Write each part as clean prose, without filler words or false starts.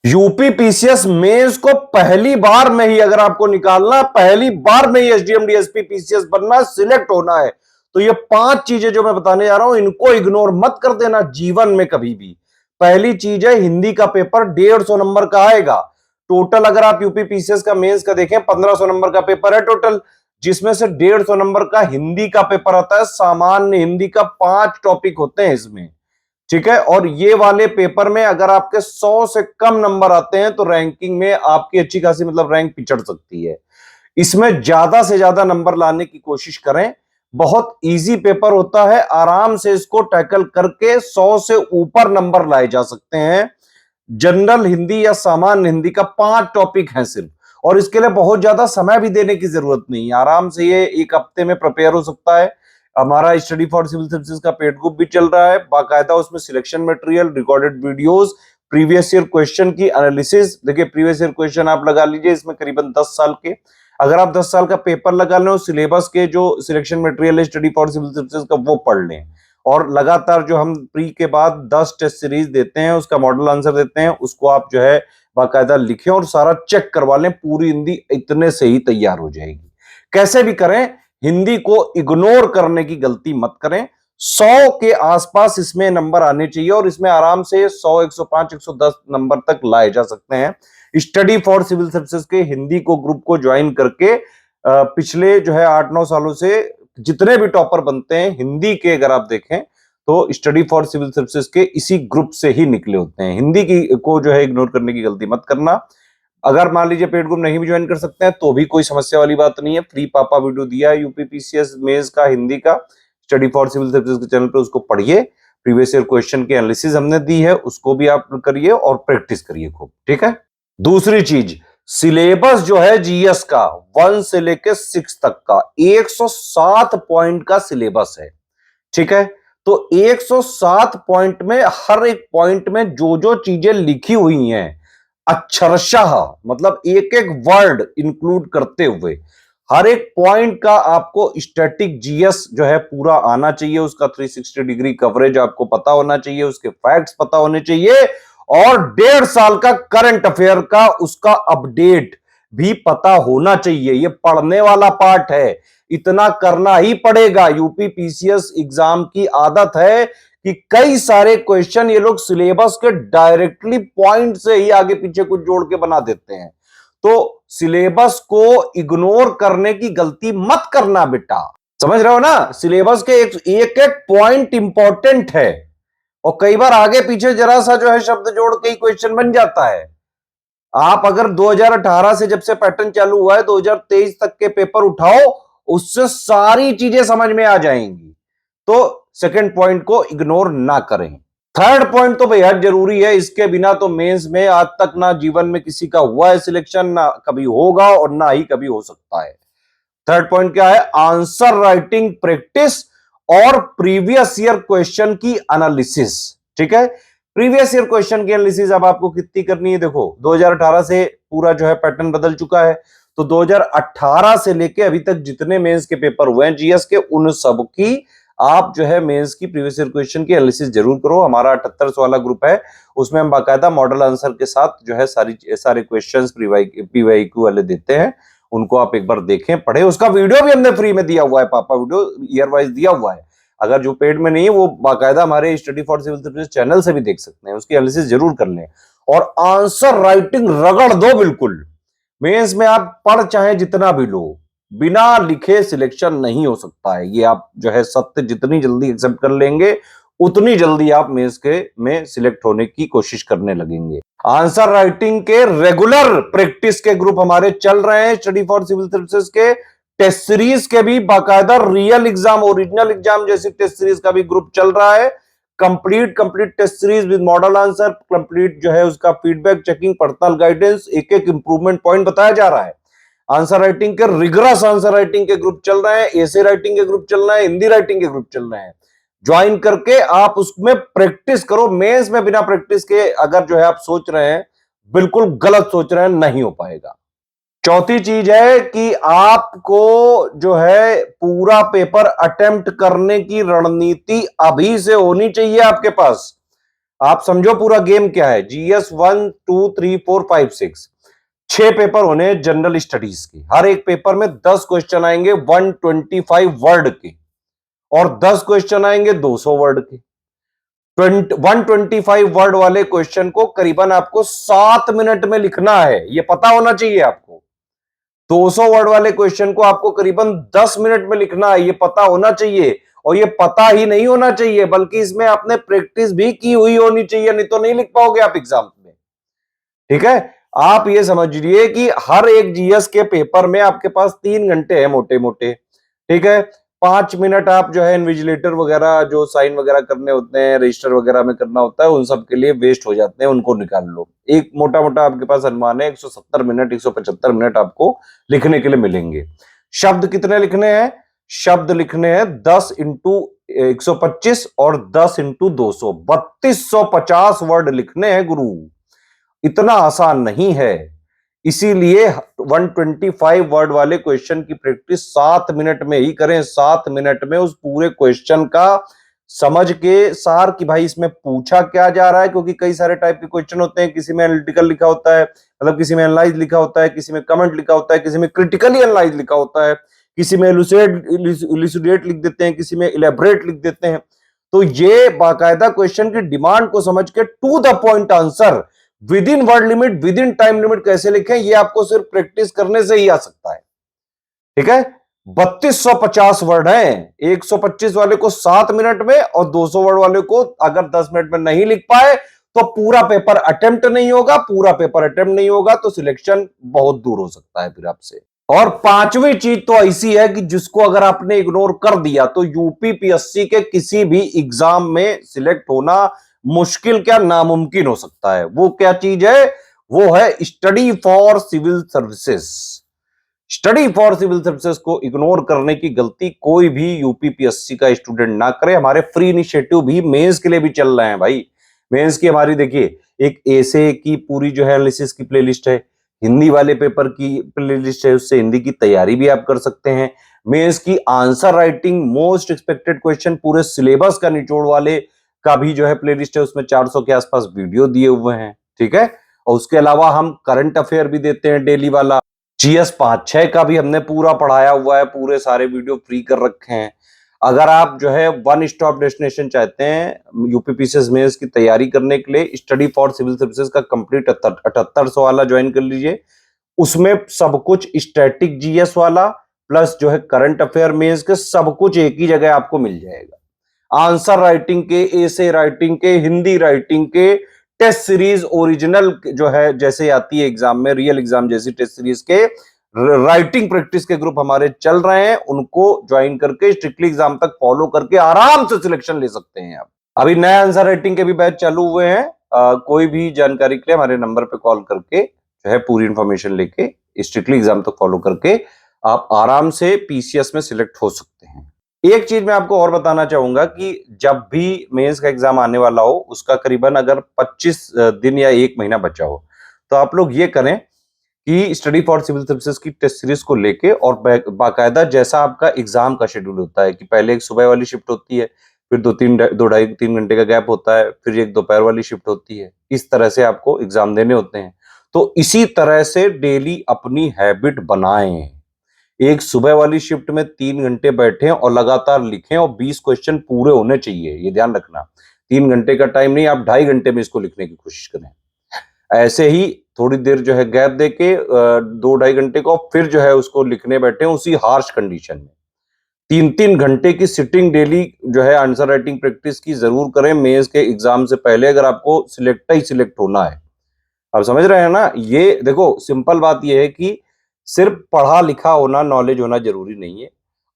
UP PCS mains को पहली बार में ही अगर आपको निकालना, पहली बार में ही एसडीएम डीएसपी पीसीएस बनना, सिलेक्ट होना है, तो ये 5 चीजें जो मैं बताने जा रहा हूं, इनको इग्नोर मत कर देना जीवन में कभी भी। पहली चीज है, हिंदी का पेपर 150 नंबर का आएगा। टोटल अगर आप यूपी पीसीएस का मेंस का देखें, 1500 नंबर का पेपर है टोटल, जिसमें से 150 नंबर का हिंदी का पेपर आता है। सामान्य हिंदी का 5 टॉपिक होते हैं इसमें, ठीक है। और ये वाले पेपर में अगर आपके 100 से कम नंबर आते हैं तो रैंकिंग में आपकी अच्छी खासी मतलब रैंक पिछड़ सकती है। इसमें ज्यादा से ज्यादा नंबर लाने की कोशिश करें। बहुत इजी पेपर होता है, आराम से इसको टैकल करके 100 से ऊपर नंबर लाए जा सकते हैं। जनरल हिंदी या सामान्य हिंदी का 5 टॉपिक है सिर्फ, और इसके लिए बहुत ज्यादा समय भी देने की जरूरत नहीं है। आराम से ये 1 हफ्ते में प्रिपेयर हो सकता है। हमारा स्टडी फॉर सिविल सर्विसेज का पेड ग्रुप भी चल रहा है बाकायदा, उसमें selection material, recorded videos, previous year question की एनालिसिस। देखिए प्रीवियस ईयर क्वेश्चन आप लगा लीजिए, इसमें करीबन 10 साल के, अगर आप 10 साल का पेपर लगा लें, सिलेबस के जो सिलेक्शन मटेरियल है स्टडी फॉर सिविल सर्विसेज का वो पढ़ लें, और लगातार जो हम प्री के बाद 10 टेस्ट सीरीज देते हैं, उसका मॉडल आंसर देते हैं, उसको आप जो है बाकायदा लिखें और सारा चेक करवा लें। पूरी हिंदी इतने से ही तैयार हो जाएगी। कैसे भी करें, हिंदी को इग्नोर करने की गलती मत करें। 100 के आसपास इसमें नंबर आने चाहिए, और इसमें आराम से 100, 105, 110 नंबर तक लाए जा सकते हैं। स्टडी फॉर सिविल सर्विसेज के हिंदी को ग्रुप को ज्वाइन करके पिछले जो है 8-9 सालों से जितने भी टॉपर बनते हैं हिंदी के, अगर आप देखें तो स्टडी फॉर सिविल सर्विसेज के इसी ग्रुप से ही निकले होते हैं। हिंदी की को जो है इग्नोर करने की गलती मत करना। अगर मान लीजिए पेड ग्रुप नहीं भी ज्वाइन कर सकते हैं तो भी कोई समस्या वाली बात नहीं है। फ्री पापा वीडियो दिया है यूपी पीसीएस मेंस का हिंदी का, स्टडी फॉर सिविल सर्विसेज के चैनल पे, उसको पढ़िए। प्रीवियस ईयर क्वेश्चन की एनालिसिस हमने दी है, उसको भी आप करिए और प्रैक्टिस करिए खूब, ठीक है। दूसरी चीज, सिलेबस जो है जीएस का 1 से लेके 6 तक का 107 पॉइंट का सिलेबस है, ठीक है। तो 107 पॉइंट में हर एक पॉइंट में जो जो चीजें लिखी हुई हैं अक्षरशः, मतलब एक एक वर्ड इंक्लूड करते हुए, हर एक पॉइंट का आपको स्टैटिक जीएस जो है पूरा आना चाहिए। उसका 360 डिग्री कवरेज आपको पता होना चाहिए, उसके फैक्ट्स पता होने चाहिए, और 1.5 साल का करंट अफेयर का उसका अपडेट भी पता होना चाहिए। ये पढ़ने वाला पार्ट है, इतना करना ही पड़ेगा। यूपी पीसीएस एग्जाम की आदत है कि कई सारे क्वेश्चन ये लोग सिलेबस के डायरेक्टली पॉइंट से ही आगे पीछे कुछ जोड़ के बना देते हैं। तो सिलेबस को इग्नोर करने की गलती मत करना बेटा, समझ रहे हो ना। सिलेबस के एक एक पॉइंट इंपॉर्टेंट है, और कई बार आगे पीछे जरा सा जो है शब्द जोड़ के ही क्वेश्चन बन जाता है। आप अगर 2018 से जब से पैटर्न चालू हुआ है 2023 तक के पेपर उठाओ, उससे सारी चीजें समझ में आ जाएंगी। तो सेकंड पॉइंट को इग्नोर ना करें। थर्ड पॉइंट तो बेहद जरूरी है, इसके बिना तो मेंस में आज तक ना जीवन में किसी का हुआ है सिलेक्शन, ना कभी होगा और ना ही कभी हो सकता है। थर्ड पॉइंट क्या है? आंसर राइटिंग प्रैक्टिस और प्रीवियस ईयर क्वेश्चन की एनालिसिस, ठीक है। प्रीवियस ईयर क्वेश्चन की एनालिसिस अब आपको कितनी करनी है? देखो 2018 से पूरा जो है पैटर्न बदल चुका है, तो 2018 से लेके अभी तक जितने मेंस के पेपर हुए हैं जीएस के, उन सब की आप जो है मेंस की प्रीवियस ईयर क्वेश्चन की एनालिसिस जरूर करो। हमारा 78 वाला ग्रुप है, उसमें हम बाकायदा मॉडल आंसर के साथ जो है सारे क्वेश्चंस पीवाईक्यू वाले देते हैं। उनको आप एक बार देखें, पढ़े, उसका वीडियो भी हमने फ्री में दिया हुआ है, पापा वीडियो ईयर वाइज दिया हुआ है। अगर जो पेड में नहीं है वो बाकायदा हमारे study for civil services channel से भी देख सकते हैं, उसकी एनालिसिस जरूर कर लें। और आंसर राइटिंग रगड़ दो बिल्कुल। मेंस में आप पढ़ चाहे जितना भी लो, बिना लिखे सिलेक्शन नहीं हो सकता है। ये आप जो है सत्य जितनी जल्दी एक्सेप्ट कर लेंगे, उतनी जल्दी आप मेंस के में सिलेक्ट होने की कोशिश करने लगेंगे। आंसर राइटिंग के रेगुलर प्रैक्टिस के ग्रुप हमारे चल रहे हैं, स्टडी फॉर सिविल सर्विसेज के टेस्ट सीरीज के भी बाकायदा रियल एग्जाम, ओरिजिनल एग्जाम जैसी टेस्ट सीरीज का भी ग्रुप चल रहा है। Complete test series with model answer, complete जो है उसका फीडबैक, चेकिंग, पर्सनल गाइडेंस, एक एक इंप्रूवमेंट पॉइंट बताया जा रहा है। आंसर राइटिंग के रिगरस आंसर राइटिंग के ग्रुप चल रहे हैं, एसे राइटिंग के ग्रुप चल रहे हैं, हिंदी राइटिंग के ग्रुप चल रहे हैं। ज्वाइन करके आप उसमें प्रैक्टिस करो। मेंस में बिना प्रैक्टिस के अगर जो है आप सोच रहे हैं, बिल्कुल गलत सोच रहे हैं, नहीं हो पाएगा। चौथी चीज है कि आपको जो है पूरा पेपर अटेम्प्ट करने की रणनीति अभी से होनी चाहिए आपके पास। आप समझो पूरा गेम क्या है। जीएस 1 2 3 4 5 6 6 पेपर होने जनरल स्टडीज के। हर एक पेपर में 10 क्वेश्चन आएंगे 125 वर्ड के, और 10 क्वेश्चन आएंगे 200 वर्ड के। 125 वर्ड वाले क्वेश्चन को करीबन आपको 7 मिनट में लिखना है, यह पता होना चाहिए आपको। 200 वर्ड वाले क्वेश्चन को आपको करीबन 10 मिनट में लिखना है, यह पता होना चाहिए। और यह पता ही नहीं होना चाहिए, बल्कि इसमें आपने प्रैक्टिस भी की हुई होनी चाहिए, नहीं तो नहीं लिख पाओगे आप एग्जाम में। ठीक है, आप ये समझिए कि हर एक जीएस के पेपर में आपके पास 3 घंटे हैं मोटे मोटे। ठीक है, 5 मिनट आप जो है इन्विजिलेटर वगैरह जो साइन वगैरह करने होते हैं, रजिस्टर वगैरह में करना होता है, उन सब के लिए वेस्ट हो जाते हैं, उनको निकाल लो। एक मोटा मोटा आपके पास अनुमान है 170 मिनट 175 मिनट आपको लिखने के लिए मिलेंगे। शब्द कितने लिखने हैं? शब्द लिखने हैं 10 इंटू 125 और 10 इंटू 200, 3250 वर्ड लिखने हैं गुरु। इतना आसान नहीं है, इसीलिए 125 वर्ड वाले क्वेश्चन की प्रैक्टिस 7 मिनट में ही करें। 7 मिनट में उस पूरे क्वेश्चन का समझ के सार कि भाई इसमें पूछा क्या जा रहा है, क्योंकि कई सारे टाइप के क्वेश्चन होते हैं। किसी में एनालिटिकल लिखा होता है, मतलब किसी में एनालाइज लिखा होता है, किसी में कमेंट लिखा होता है, किसी में क्रिटिकली एनालाइज लिखा होता है, किसी में इलुसिडेट लिख देते हैं, किसी में इलेबरेट लिख देते हैं। तो ये बाकायदा क्वेश्चन की डिमांड को समझ के to the point answer within word limit, within time limit कैसे लिखें, ये आपको सिर्फ प्रैक्टिस करने से ही आ सकता है। ठीक है, 3250 वर्ड हैं। 125 वाले को 7 मिनट में और 200 वर्ड वाले को अगर 10 मिनट में नहीं लिख पाए तो पूरा पेपर अटेम्प्ट नहीं होगा। पूरा पेपर अटेम्प्ट नहीं होगा तो सिलेक्शन बहुत दूर हो सकता है फिर आपसे। और पांचवी चीज तो ऐसी है कि जिसको अगर आपने इग्नोर कर दिया तो यूपीपीएससी के किसी भी एग्जाम में सिलेक्ट होना मुश्किल क्या नामुमकिन हो सकता है। वो क्या चीज है? वो है study for civil services. Study for civil services को इग्नोर करने की गलती कोई भी यूपीपीएससी का स्टूडेंट ना करे। हमारे फ्री इनिशिएटिव भी मेंस के लिए भी चल रहे हैं भाई। मेंस की हमारी देखिए एक एसे की पूरी जो है एनालिसिस की प्लेलिस्ट है, हिंदी वाले पेपर की प्लेलिस्ट है, उससे हिंदी की तैयारी भी आप कर सकते हैं। मेंस की answer writing most expected question पूरे सिलेबस का निचोड़ वाले का भी जो है प्लेलिस्ट है, उसमें 400 के आसपास वीडियो दिए हुए हैं। ठीक है, और उसके अलावा हम करंट अफेयर भी देते हैं डेली वाला। जीएस 5-6 का भी हमने पूरा पढ़ाया हुआ है, पूरे सारे वीडियो फ्री कर रखे हैं। अगर आप जो है वन स्टॉप डेस्टिनेशन चाहते हैं यूपीपीसीएस मेंस की तैयारी करने के लिए, स्टडी फॉर सिविल सर्विसेज का कंप्लीट 7800 वाला ज्वाइन कर लीजिए। उसमें सब कुछ स्टैटिक जीएस वाला प्लस जो है करंट अफेयर मेंस के सब कुछ एक ही जगह आपको मिल जाएगा। आंसर राइटिंग के, एसे राइटिंग के, हिंदी राइटिंग के, टेस्ट सीरीज ओरिजिनल जो है जैसे आती है एग्जाम में, रियल एग्जाम जैसी टेस्ट सीरीज के राइटिंग प्रैक्टिस के ग्रुप हमारे चल रहे हैं। उनको ज्वाइन करके स्ट्रिक्टली एग्जाम तक फॉलो करके आराम से सिलेक्शन ले सकते हैं आप। अभी नया आंसर राइटिंग के भी बैच चालू हुए हैं। कोई भी जानकारी के लिए हमारे नंबर पे कॉल करके जो है पूरी इंफॉर्मेशन लेके स्ट्रिक्टली एग्जाम तक फॉलो करके आप आराम से पीसीएस में सिलेक्ट हो सकते हैं। एक चीज मैं आपको और बताना चाहूंगा कि जब भी मेंस का एग्जाम आने वाला हो, उसका करीबन अगर 25 दिन या 1 महीना बचा हो, तो आप लोग ये करें कि स्टडी फॉर सिविल सर्विसेज की टेस्ट सीरीज को लेके और बाकायदा जैसा आपका एग्जाम का शेड्यूल होता है कि पहले एक सुबह वाली शिफ्ट होती है, फिर 2-2.5-3 घंटे का गैप होता है, फिर एक दोपहर वाली शिफ्ट होती है। इस तरह से आपको एग्जाम देने होते हैं। तो इसी तरह से डेली अपनी हैबिट बनाएं। एक सुबह वाली शिफ्ट में 3 घंटे बैठें और लगातार लिखें और 20 क्वेश्चन पूरे होने चाहिए, ये ध्यान रखना। 3 घंटे का टाइम नहीं, आप 2.5 घंटे में इसको लिखने की कोशिश करें। ऐसे ही थोड़ी देर जो है गैप देके 2-2.5 घंटे को फिर जो है उसको लिखने बैठे उसी हार्श कंडीशन में। 3-3 घंटे की सिटिंग डेली जो है आंसर राइटिंग प्रैक्टिस की जरूर करें मेंस के एग्जाम से पहले, अगर आपको सिलेक्ट होना है। आप समझ रहे हैं ना? ये देखो सिंपल बात ये है कि सिर्फ पढ़ा लिखा होना, नॉलेज होना जरूरी नहीं है।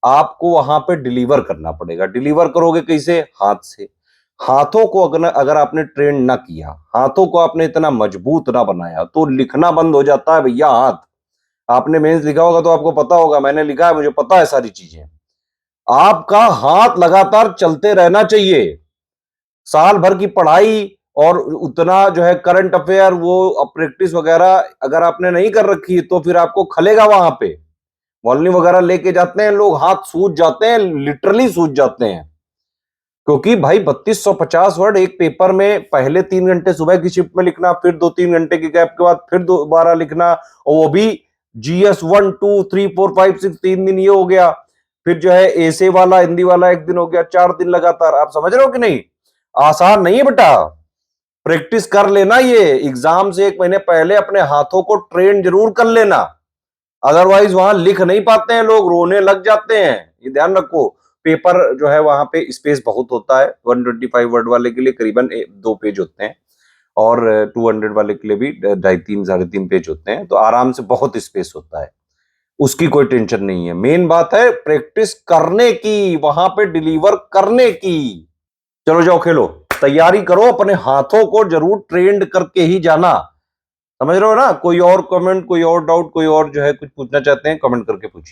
आपको वहां पे डिलीवर करना पड़ेगा। डिलीवर करोगे कैसे? हाथ से। हाथों को अगर आपने ट्रेन ना किया, हाथों को आपने इतना मजबूत ना बनाया, तो लिखना बंद हो जाता है भैया हाथ। आपने मेंस लिखा होगा तो आपको पता होगा, मैंने लिखा है, मुझे पता है सारी चीजें। आपका हाथ लगातार चलते रहना चाहिए। साल भर की पढ़ाई और उतना जो है करंट अफेयर वो प्रैक्टिस वगैरह अगर आपने नहीं कर रखी है तो फिर आपको खलेगा वहां पे। वॉल्यूम वगैरह लेके जाते हैं लोग, हाथ सूज जाते हैं, लिटरली सूज जाते हैं। क्योंकि भाई 3250 वर्ड एक पेपर में, पहले 3 घंटे सुबह की शिफ्ट में लिखना, फिर 2-3 घंटे की गैप के बाद फिर दोबारा लिखना, और वो भी GS 1 2 3 4 5 6 3 दिन ये हो गया, फिर जो है ऐसे वाला हिंदी वाला एक दिन हो गया, 4 दिन लगातार। आप समझ रहे हो कि नहीं? आसान नहीं है बेटा। प्रैक्टिस कर लेना, ये एग्जाम से 1 महीने पहले अपने हाथों को ट्रेन जरूर कर लेना, अदरवाइज वहां लिख नहीं पाते हैं लोग, रोने लग जाते हैं। ये ध्यान रखो, पेपर जो है वहां पे स्पेस बहुत होता है। 125 वर्ड वाले के लिए करीबन 2 पेज होते हैं, और 200 वाले के लिए भी 2.5-3.5 पेज होते हैं, तो आराम से बहुत स्पेस होता है, उसकी कोई टेंशन नहीं है। मेन बात है प्रैक्टिस करने की, वहां पे डिलीवर करने की। चलो जाओ खेलो, तैयारी करो, अपने हाथों को जरूर ट्रेंड करके ही जाना। समझ रहे हो ना? कोई और कमेंट, कोई और डाउट, कोई और जो है कुछ पूछना चाहते हैं, कमेंट करके पूछिए।